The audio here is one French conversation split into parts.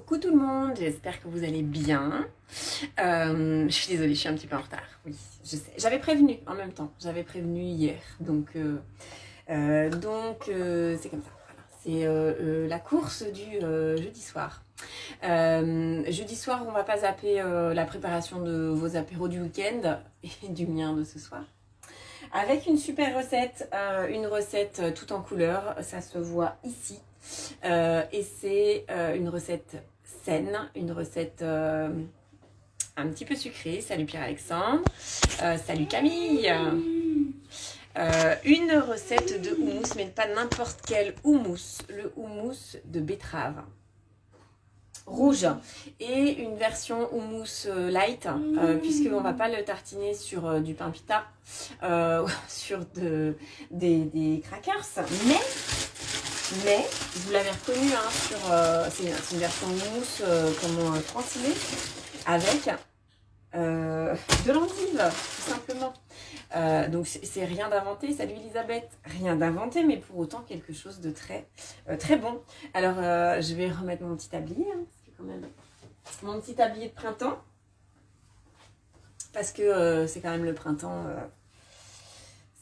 Coucou tout le monde, j'espère que vous allez bien. Je suis désolée, je suis un petit peu en retard. Oui, je sais. J'avais prévenu en même temps, j'avais prévenu hier, donc c'est comme ça. Voilà. C'est la course du jeudi soir. Jeudi soir, on va pas zapper la préparation de vos apéros du week-end et du mien de ce soir. Avec une super recette, une recette tout en couleur, ça se voit ici. Et c'est une recette saine, une recette un petit peu sucrée. Salut Pierre-Alexandre, salut Camille. Une recette de houmous, mais pas n'importe quel houmous, le houmous de betterave rouge et une version houmous light puisqu'on va pas le tartiner sur du pain pita, sur des crackers, mais vous l'avez reconnu hein, sur c'est une version houmous transilée avec de l'endive tout simplement. Donc c'est rien d'inventé. Salut Elisabeth, rien d'inventé, mais pour autant quelque chose de très très bon. Alors je vais remettre mon petit tablier, hein, parce que quand même mon petit tablier de printemps, parce que c'est quand même le printemps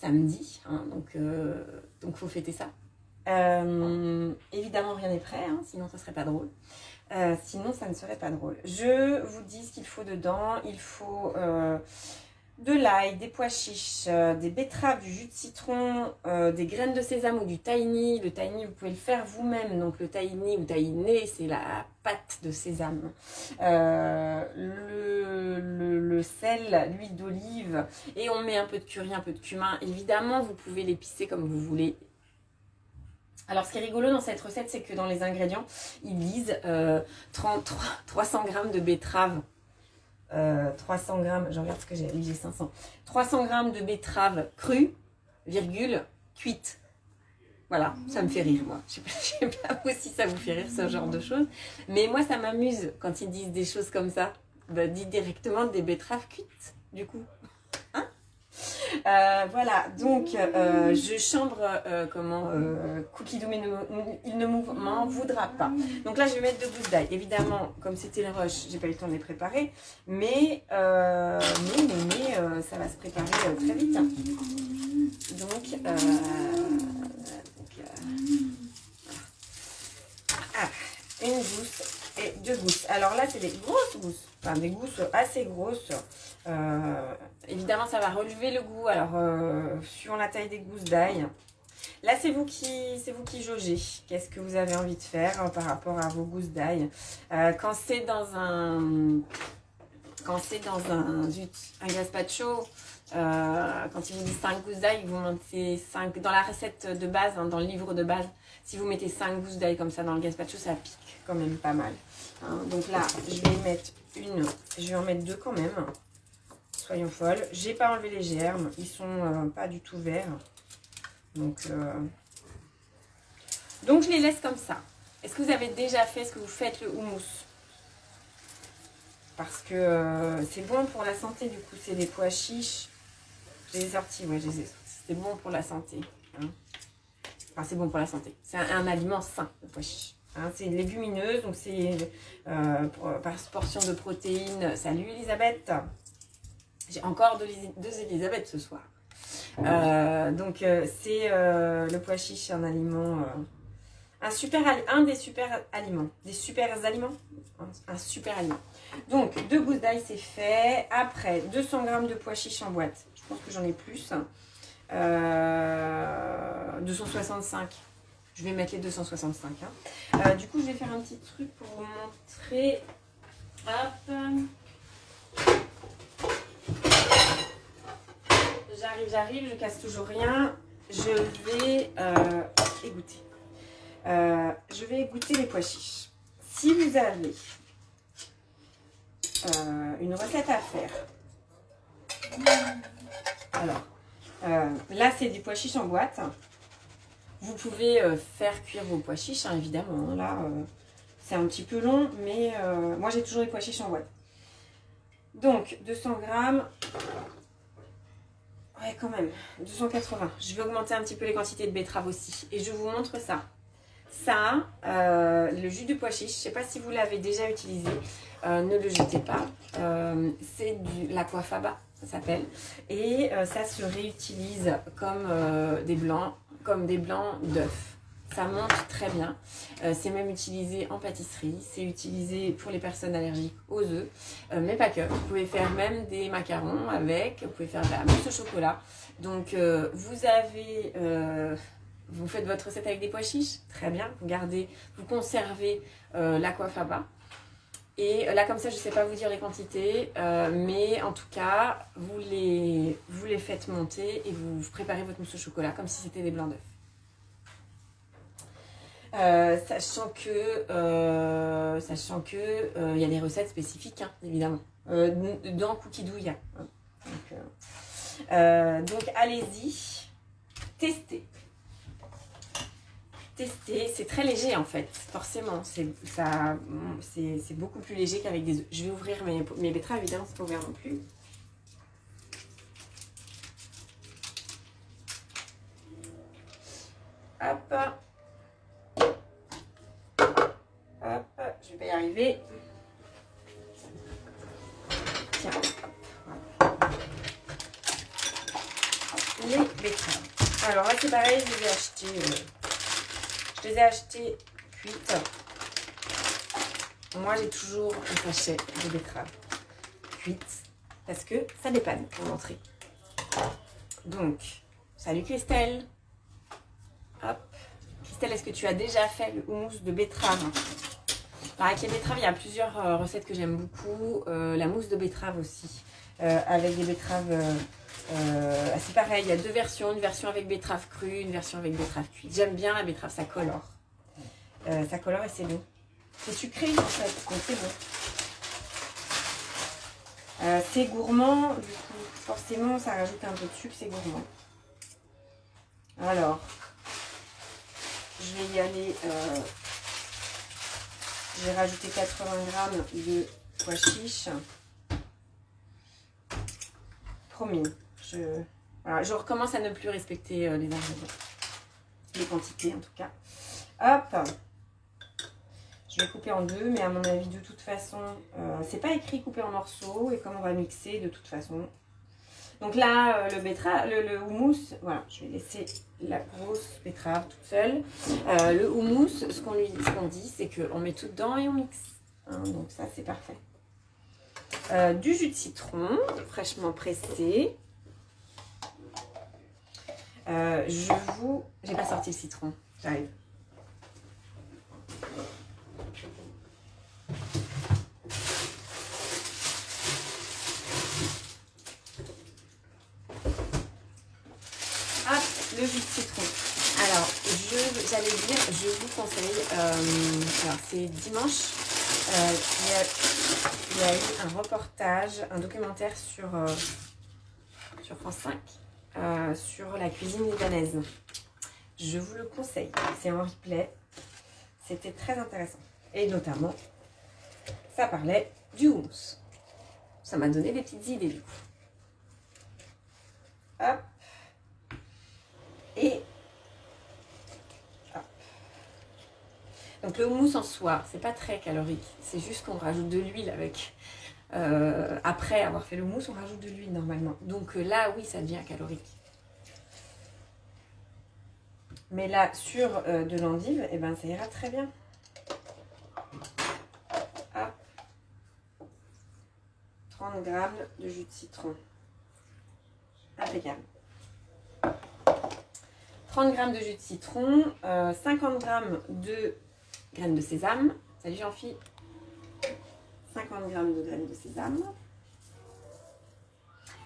samedi, hein, donc faut fêter ça. Évidemment rien n'est prêt, hein, sinon ça serait pas drôle. Sinon ça ne serait pas drôle. Je vous dis ce qu'il faut dedans. Il faut de l'ail, des pois chiches, des betteraves, du jus de citron, des graines de sésame ou du tahini. Le tahini, vous pouvez le faire vous-même. Donc le tahini ou tahiné, c'est la pâte de sésame. Le sel, l'huile d'olive. Et on met un peu de curry, un peu de cumin. Évidemment, vous pouvez l'épicer comme vous voulez. Alors, ce qui est rigolo dans cette recette, c'est que dans les ingrédients, ils disent 300 g de betterave. 300 g, je regarde ce que j'ai, oui j'ai 500. 300 g de betterave crue, virgule, cuite. Voilà, ça me fait rire moi. Je sais pas vous si ça vous fait rire ce genre de choses. Mais moi ça m'amuse quand ils disent des choses comme ça. Bah, dites directement des betteraves cuites, du coup. Hein voilà, donc je chambre Cookie Doom, il ne m'en voudra pas. Donc là je vais mettre 2 gousses d'ail. Évidemment, comme c'était le rush, j'ai pas eu le temps de les préparer, mais ça va se préparer très vite. Une gousse et 2 gousses. Alors là c'est des grosses gousses, enfin des gousses assez grosses. Évidemment ça va relever le goût, alors suivant la taille des gousses d'ail. Là c'est vous qui jaugez qu'est-ce que vous avez envie de faire par rapport à vos gousses d'ail. Quand c'est dans un gazpacho, quand il vous dit 5 gousses d'ail, vous mettez 5 dans la recette de base, hein, dans le livre de base. Si vous mettez 5 gousses d'ail comme ça dans le gazpacho, ça pique quand même pas mal. Hein. Donc là, je vais mettre je vais en mettre 2 quand même. Soyons folles. J'ai pas enlevé les germes, ils sont pas du tout verts. Donc je les laisse comme ça. Est-ce que vous avez déjà fait, est-ce que vous faites le houmous? Parce que c'est bon pour la santé, du coup, c'est des pois chiches. Je les ai sortis, ouais, je les ai sortis. C'est bon pour la santé. Hein. Enfin, c'est bon pour la santé. C'est un aliment sain, le pois chiche. Hein, c'est une légumineuse, donc c'est par portion de protéines. Salut Elisabeth. J'ai encore 2 Elisabeth ce soir. C'est le pois chiche, un aliment... un des super aliments. Des super aliments. Un super aliment. Donc, 2 gousses d'ail, c'est fait. Après, 200 g de pois chiches en boîte. Je pense que j'en ai plus. 265. Je vais mettre les 265. Hein. Du coup, je vais faire un petit truc pour vous montrer. Hop. J'arrive, je casse toujours rien. Je vais égoutter. Je vais égoutter les pois chiches. Si vous avez une recette à faire, alors là c'est des pois chiches en boîte. Vous pouvez faire cuire vos pois chiches, hein, évidemment. Là c'est un petit peu long, mais moi j'ai toujours les pois chiches en boîte. Donc 200 g. Ouais, quand même, 280. Je vais augmenter un petit peu les quantités de betterave aussi. Et je vous montre ça. Ça, le jus de pois chiche. Je ne sais pas si vous l'avez déjà utilisé. Ne le jetez pas. C'est de l'aquafaba, ça s'appelle. Et ça se réutilise comme des blancs d'œufs. Ça monte très bien. C'est même utilisé en pâtisserie. C'est utilisé pour les personnes allergiques aux œufs. Mais pas que. Vous pouvez faire même des macarons avec. Vous pouvez faire de la mousse au chocolat. Donc vous faites votre recette avec des pois chiches. Très bien. Vous conservez l'aquafaba. Et là comme ça je ne sais pas vous dire les quantités. Mais en tout cas vous les faites monter. Et vous préparez votre mousse au chocolat comme si c'était des blancs d'œufs. Sachant que y a des recettes spécifiques, hein, évidemment. Dans Cookie Dough, il y a. Donc allez-y, testez. Testez, c'est très léger en fait, forcément. C'est beaucoup plus léger qu'avec des œufs. Je vais ouvrir mes betteraves, évidemment, c'est pas ouvert non plus. Hop. Hop, je vais pas y arriver. Tiens, hop, voilà. Les betteraves. Alors là c'est pareil, je les ai achetées cuites. Moi j'ai toujours un sachet de betteraves cuites parce que ça dépanne pour l'entrée. Donc, salut Christelle. Hop. Christelle, est-ce que tu as déjà fait le houmous de betterave? Alors, avec les betteraves, il y a plusieurs recettes que j'aime beaucoup. La mousse de betterave aussi, avec des betteraves. C'est pareil, il y a deux versions. Une version avec betterave crue, une version avec betterave cuite. J'aime bien la betterave, ça colore. Ça colore et c'est bon. C'est sucré en fait, donc c'est bon. C'est gourmand, du coup, forcément, ça rajoute un peu de sucre, c'est gourmand. Alors, je vais y aller. J'ai rajouté 80 g de pois chiches. Promis, voilà, je recommence à ne plus respecter les ingrédients. Les quantités en tout cas. Hop. Je vais couper en deux, mais à mon avis, de toute façon, c'est pas écrit couper en morceaux. Et comme on va mixer, de toute façon. Donc là, le houmous, voilà, je vais laisser la grosse betterave toute seule. Le houmous, ce qu'on dit, c'est qu'on met tout dedans et on mixe. Hein, donc ça, c'est parfait. Du jus de citron, fraîchement pressé. J'ai pas sorti le citron, j'arrive. Le jus de citron. Alors, j'allais dire, je vous conseille, alors c'est dimanche, il y a eu un reportage, un documentaire sur France 5, sur la cuisine libanaise. Je vous le conseille, c'est en replay, c'était très intéressant. Et notamment, ça parlait du houmous. Ça m'a donné des petites idées du coup. Hop. Et hop. Donc le houmous en soi, c'est pas très calorique. C'est juste qu'on rajoute de l'huile avec. Après avoir fait le houmous, on rajoute de l'huile normalement. Donc là, oui, ça devient calorique. Mais là, sur de l'endive, eh ben, ça ira très bien. Hop. 30 g de jus de citron. Impeccable. 30 g de jus de citron, 50 g de graines de sésame. Salut Jean-Phi. 50 g de graines de sésame.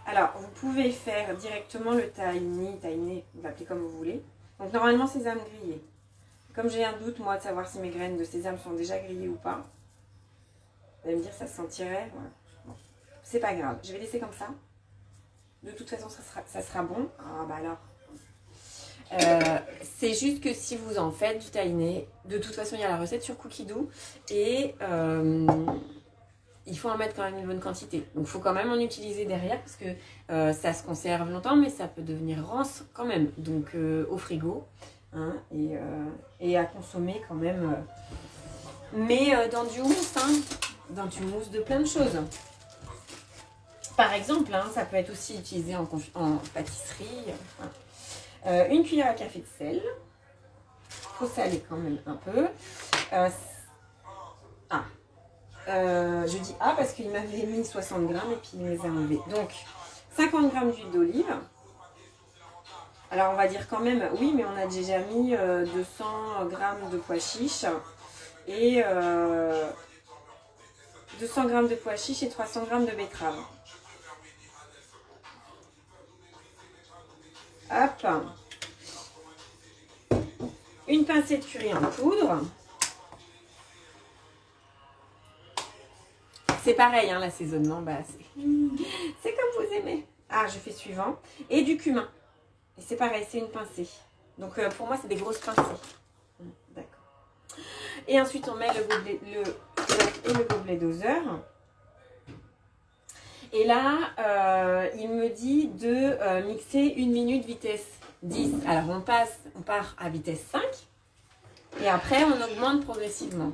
Alors, vous pouvez faire directement le tahini, vous l'appelez comme vous voulez. Donc, normalement, sésame grillé. Comme j'ai un doute, moi, de savoir si mes graines de sésame sont déjà grillées ou pas, vous allez me dire, ça se sentirait. Voilà. Bon, c'est pas grave, je vais laisser comme ça. De toute façon, ça sera bon. Ah, bah alors. C'est juste que si vous en faites du tahini, de toute façon il y a la recette sur Cookie Dough et il faut en mettre quand même une bonne quantité. Donc il faut quand même en utiliser derrière parce que ça se conserve longtemps mais ça peut devenir rance quand même. Donc au frigo hein, et à consommer quand même mais dans du mousse, hein, dans du mousse de plein de choses. Par exemple, hein, ça peut être aussi utilisé en pâtisserie. Voilà. Une cuillère à café de sel. Il faut saler quand même un peu. Je dis parce qu'il m'avait mis 60 grammes et puis il les a enlevés. Donc, 50 grammes d'huile d'olive. Alors, on va dire quand même, oui, mais on a déjà mis 200 grammes de pois chiches et 200 grammes de pois chiches et 300 grammes de betterave. Hop. Une pincée de curry en poudre. C'est pareil, hein, l'assaisonnement, bah, c'est comme vous aimez. Ah, je fais suivant. Et du cumin. Et c'est pareil, c'est une pincée. Donc, pour moi, c'est des grosses pincées. D'accord. Et ensuite, on met le gobelet doseur. Et là, il me dit de mixer 1 minute vitesse 10. Alors, on part à vitesse 5. Et après, on augmente progressivement.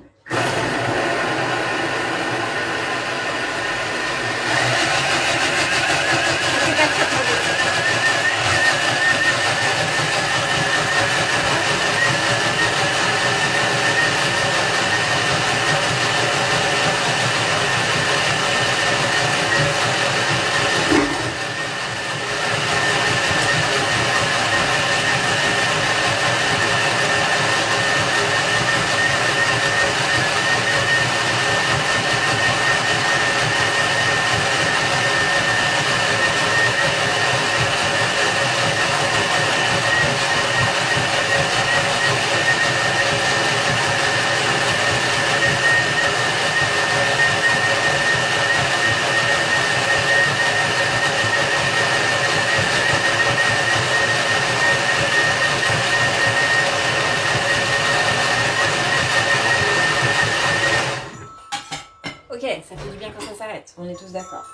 Ça fait du bien quand ça s'arrête. On est tous d'accord.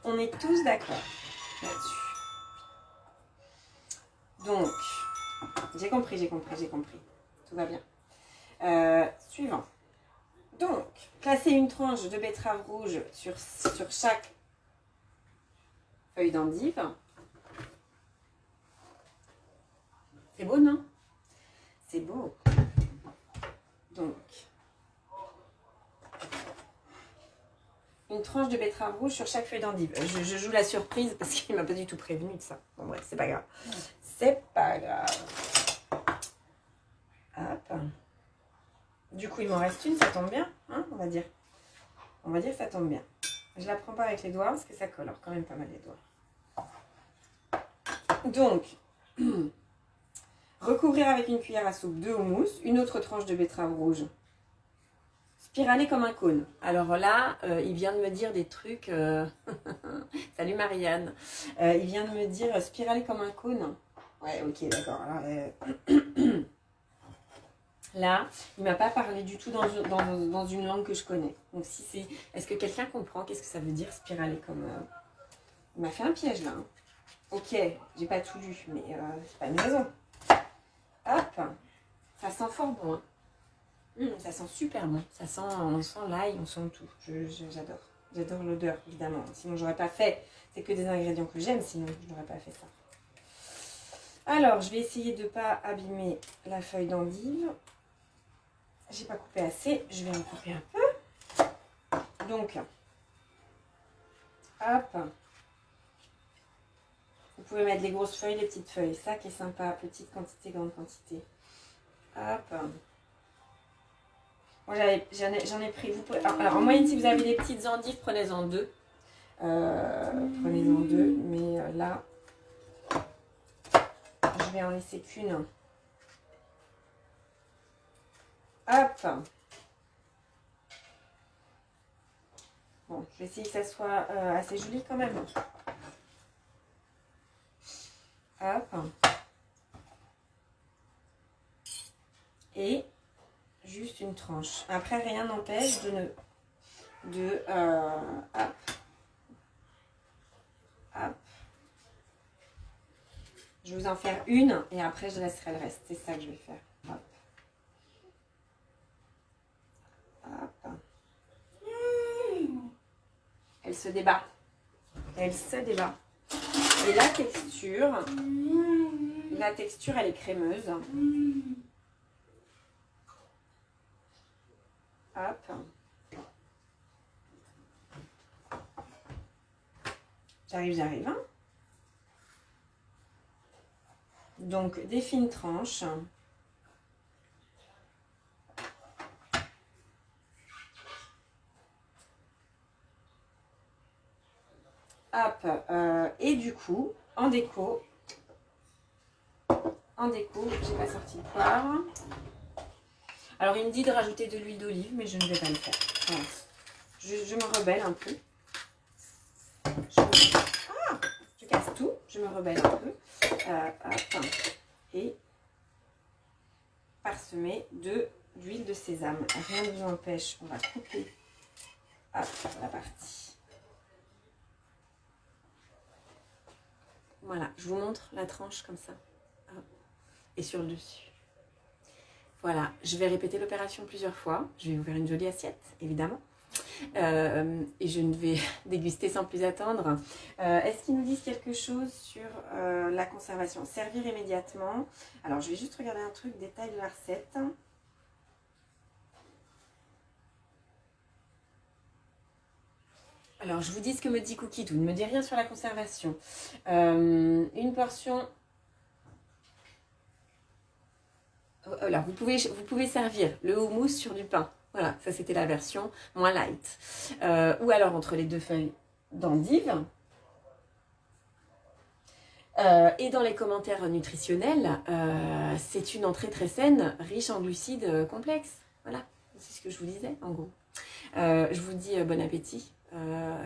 On est tous d'accord là-dessus. Donc, j'ai compris. Tout va bien. Suivant. Donc, placer une tranche de betterave rouge sur chaque feuille d'endive. C'est beau, non? C'est beau. Donc, une tranche de betterave rouge sur chaque feuille d'endive. Je joue la surprise parce qu'il ne m'a pas du tout prévenu de ça. Bon bref, c'est pas grave. C'est pas grave. Hop. Du coup, il m'en reste une, ça tombe bien, hein, on va dire. On va dire que ça tombe bien. Je la prends pas avec les doigts parce que ça colore quand même pas mal les doigts. Donc, recouvrir avec une cuillère à soupe de houmous, une autre tranche de betterave rouge. Spiraler comme un cône. Alors là, il vient de me dire des trucs. Salut Marianne. Il vient de me dire spiraler comme un cône. Ouais, ok, d'accord. Là, il ne m'a pas parlé du tout dans une langue que je connais. Donc, si c'est. Est-ce que quelqu'un comprend qu'est-ce que ça veut dire spiraler comme. Il m'a fait un piège là. Hein. Ok, j'ai pas tout lu, mais c'est pas une raison. Hop, ça sent fort bon. Hein. Ça sent super bon. On sent l'ail, on sent tout. J'adore. J'adore l'odeur, évidemment. Sinon, j'aurais pas fait. C'est que des ingrédients que j'aime, sinon, je n'aurais pas fait ça. Alors, je vais essayer de ne pas abîmer la feuille d'endive. J'ai pas coupé assez. Je vais en couper un peu. Donc, hop. Vous pouvez mettre les grosses feuilles, les petites feuilles. Ça qui est sympa. Petite quantité, grande quantité. Hop. Moi, j'en ai pris. Vous pouvez, alors, en moyenne, si vous avez des petites endives, prenez-en 2. Prenez-en 2. Mais là, je vais en laisser qu'une. Hop. Bon, je vais essayer que ça soit assez joli quand même. Hop. Et juste une tranche. Après, rien n'empêche hop. Hop. Je vais vous en faire une et après je laisserai le reste. C'est ça que je vais faire. Hop. elle se débat. Elle se débat. Et la texture, elle est crémeuse. Hop. J'arrive. Hein. Donc, des fines tranches. Hop. Et du coup, en déco, j'ai pas sorti de poivre. Alors, il me dit de rajouter de l'huile d'olive, mais je ne vais pas le faire. Voilà. Je me rebelle un peu. Je casse tout. Je me rebelle un peu. Hop. Et parsemer d'huile de sésame. Rien ne vous empêche. On va couper hop, la partie. Voilà, je vous montre la tranche comme ça. Hop. Et sur le dessus. Voilà, je vais répéter l'opération plusieurs fois. Je vais vous faire une jolie assiette, évidemment. Et je ne vais déguster sans plus attendre. Est-ce qu'ils nous disent quelque chose sur la conservation? Servir immédiatement. Alors, je vais juste regarder un truc, détail de la recette. Alors, je vous dis ce que me dit Cookie Doux. Ne me dit rien sur la conservation. Une portion... Voilà, vous pouvez servir le houmous sur du pain. Voilà, ça c'était la version moins light. Ou alors entre les deux feuilles d'endive. Et dans les commentaires nutritionnels, c'est une entrée très saine, riche en glucides complexes. Voilà, c'est ce que je vous disais en gros. Je vous dis bon appétit.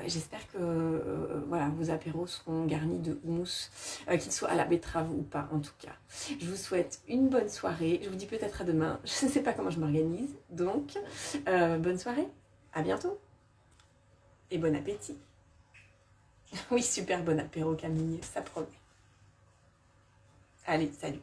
J'espère que voilà, vos apéros seront garnis de houmous, qu'ils soient à la betterave ou pas en tout cas. Je vous souhaite une bonne soirée. Je vous dis peut-être à demain. Je ne sais pas comment je m'organise. Donc, bonne soirée. À bientôt. Et bon appétit. Oui, super bon apéro Camille, ça promet. Allez, salut.